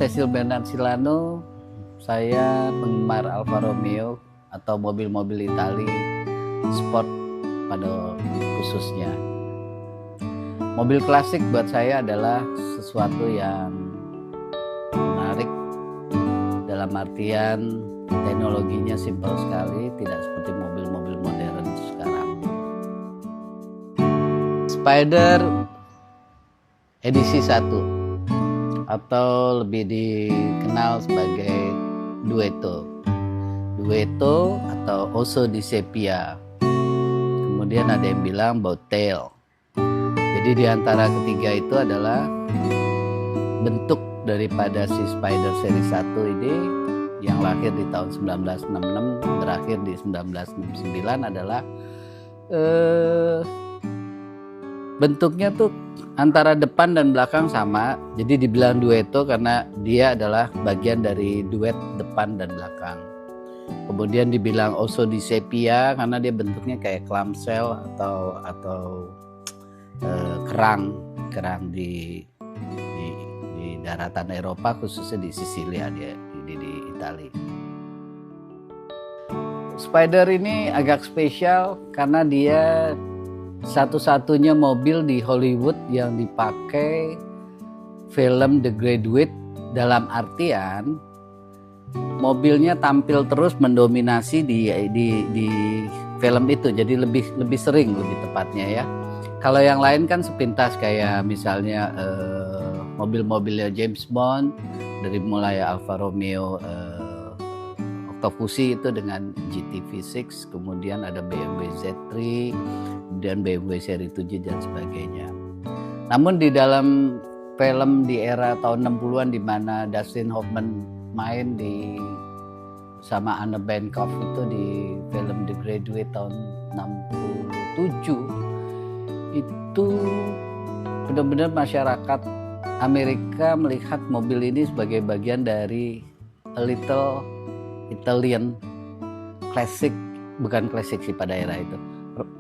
Cecil Bernard Silano. Saya penggemar Alfa Romeo atau mobil-mobil Itali sport pada khususnya. Mobil klasik buat saya adalah sesuatu yang menarik dalam artian teknologinya simpel sekali, tidak seperti mobil-mobil modern sekarang. Spider edisi 1 atau lebih dikenal sebagai Duetto atau Osso di Seppia. Kemudian ada yang bilang Bauteil. Jadi di antara ketiga itu adalah bentuk daripada si Spider seri 1 ini yang lahir di tahun 1966 berakhir di 1969 adalah bentuknya tuh antara depan dan belakang sama. Jadi dibilang Duetto karena dia adalah bagian dari duet depan dan belakang. Kemudian dibilang Osso di Seppia karena dia bentuknya kayak clamshell atau kerang di daratan Eropa, khususnya di Sisilia, di Italia. Spider ini agak spesial karena dia satu-satunya mobil di Hollywood yang dipakai film The Graduate, dalam artian mobilnya tampil terus mendominasi di film itu, jadi lebih sering, lebih tepatnya ya. Kalau yang lain kan sepintas kayak misalnya mobil-mobilnya James Bond, dari mulai Alfa Romeo Octopussy itu dengan GT V6, kemudian ada BMW Z3 dan BMW seri 7 dan sebagainya. Namun di dalam film di era tahun 60-an di mana Dustin Hoffman main sama Anna Bancroft itu di film The Graduate tahun 67, itu benar-benar masyarakat Amerika melihat mobil ini sebagai bagian dari a little Italian classic, bukan klasik sih pada era itu,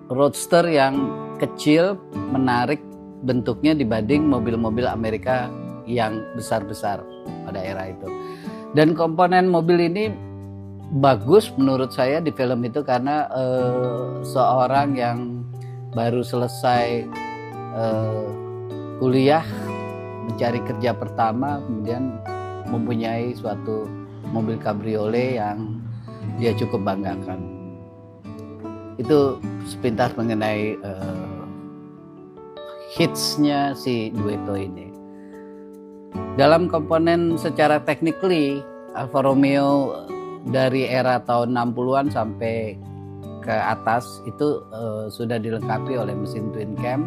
roadster yang kecil, menarik bentuknya dibanding mobil-mobil Amerika yang besar-besar pada era itu. Dan komponen mobil ini bagus menurut saya di film itu karena seorang yang baru selesai kuliah, mencari kerja pertama, kemudian mempunyai suatu mobil cabriolet yang dia cukup banggakan. Itu sepintas mengenai hitsnya si Duetto ini. Dalam komponen secara technically, Alfa Romeo dari era tahun 60-an sampai ke atas itu sudah dilengkapi oleh mesin twin cam,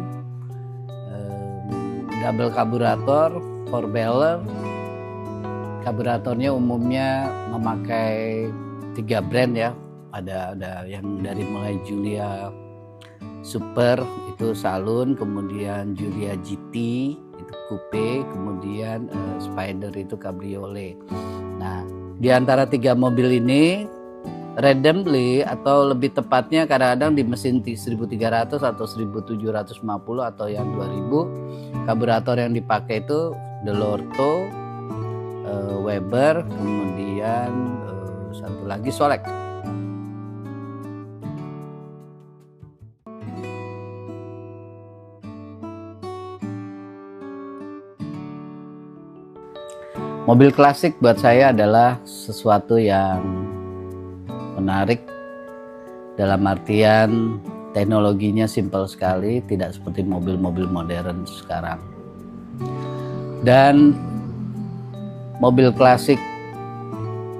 double karburator, 4-baler. Karburatornya umumnya memakai 3 brand ya. Ada yang dari mulai Giulia Super itu saloon, kemudian Giulia GT itu coupe, kemudian Spider itu cabriolet. Nah, di antara 3 mobil ini randomly atau lebih tepatnya kadang-kadang di mesin 1300 atau 1750 atau yang 2000, karburator yang dipakai itu Dell'Orto, Weber, kemudian satu lagi Solex. Mobil klasik buat saya adalah sesuatu yang menarik dalam artian teknologinya simpel sekali, tidak seperti mobil-mobil modern sekarang. Dan mobil klasik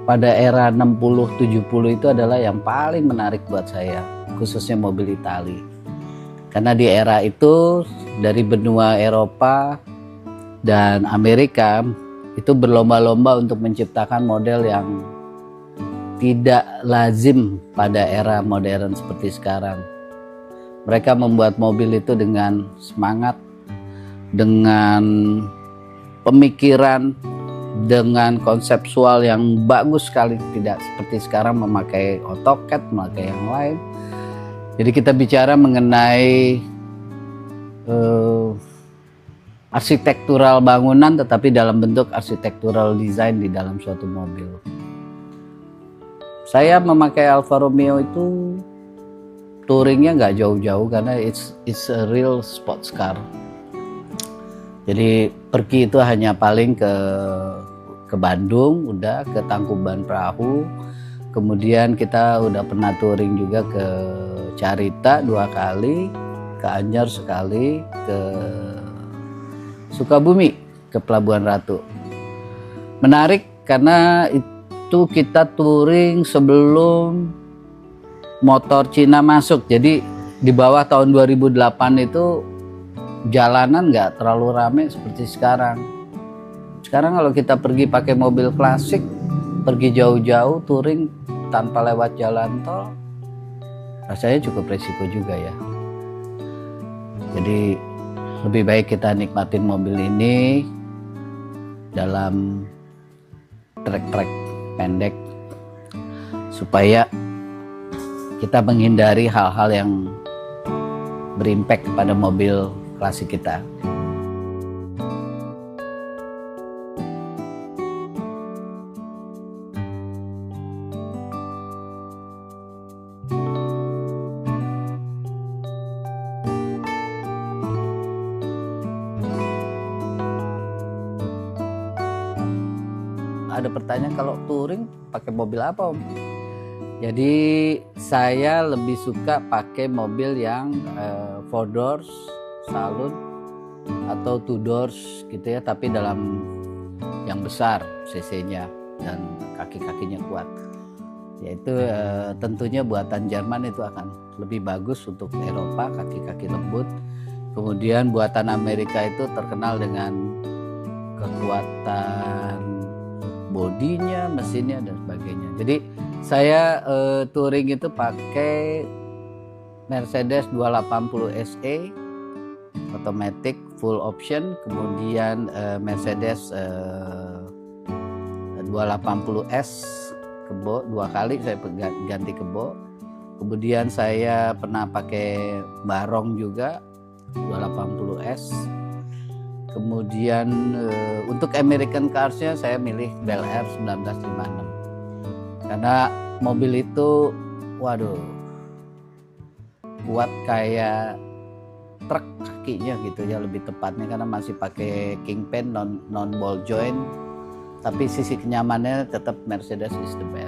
pada era 60-70 itu adalah yang paling menarik buat saya, khususnya mobil Itali. Karena di era itu dari benua Eropa dan Amerika itu berlomba-lomba untuk menciptakan model yang tidak lazim pada era modern seperti sekarang. Mereka membuat mobil itu dengan semangat, dengan pemikiran, dengan konseptual yang bagus sekali, tidak seperti sekarang memakai AutoCAD, memakai yang lain. Jadi kita bicara mengenai arsitektural bangunan tetapi dalam bentuk arsitektural design di dalam suatu mobil. Saya memakai Alfa Romeo itu touringnya nggak jauh-jauh karena it's a real sports car. Jadi pergi itu hanya paling ke Bandung, udah ke Tangkuban Perahu, kemudian kita udah pernah touring juga ke Carita 2 kali, ke Anyer sekali, ke Sukabumi, ke Pelabuhan Ratu. Menarik karena itu kita touring sebelum motor Cina masuk, jadi di bawah tahun 2008 itu jalanan nggak terlalu ramai seperti sekarang. Sekarang kalau kita pergi pakai mobil klasik, pergi jauh-jauh touring tanpa lewat jalan tol, rasanya cukup resiko juga ya. Jadi lebih baik kita nikmatin mobil ini dalam trek-trek pendek supaya kita menghindari hal-hal yang berimpact pada mobil klasik kita. Ada pertanyaan, kalau touring pakai mobil apa, Om? Jadi saya lebih suka pakai mobil yang 4 doors saloon atau 2 doors gitu ya, tapi dalam yang besar cc-nya dan kaki-kakinya kuat. Yaitu tentunya buatan Jerman itu akan lebih bagus untuk Eropa, kaki-kaki lembut. Kemudian buatan Amerika itu terkenal dengan kekuatan bodinya, mesinnya dan sebagainya. Jadi saya touring itu pakai Mercedes 280 SE automatic full option, kemudian Mercedes 280S kebo 2 kali saya ganti kebo. Kemudian saya pernah pakai Barong juga 280S. Kemudian untuk American Cars-nya saya milih Bel Air 1956 karena mobil itu waduh kuat kayak truk kakinya gitu ya, lebih tepatnya karena masih pakai kingpin non ball joint, tapi sisi kenyamanannya tetap Mercedes is the best.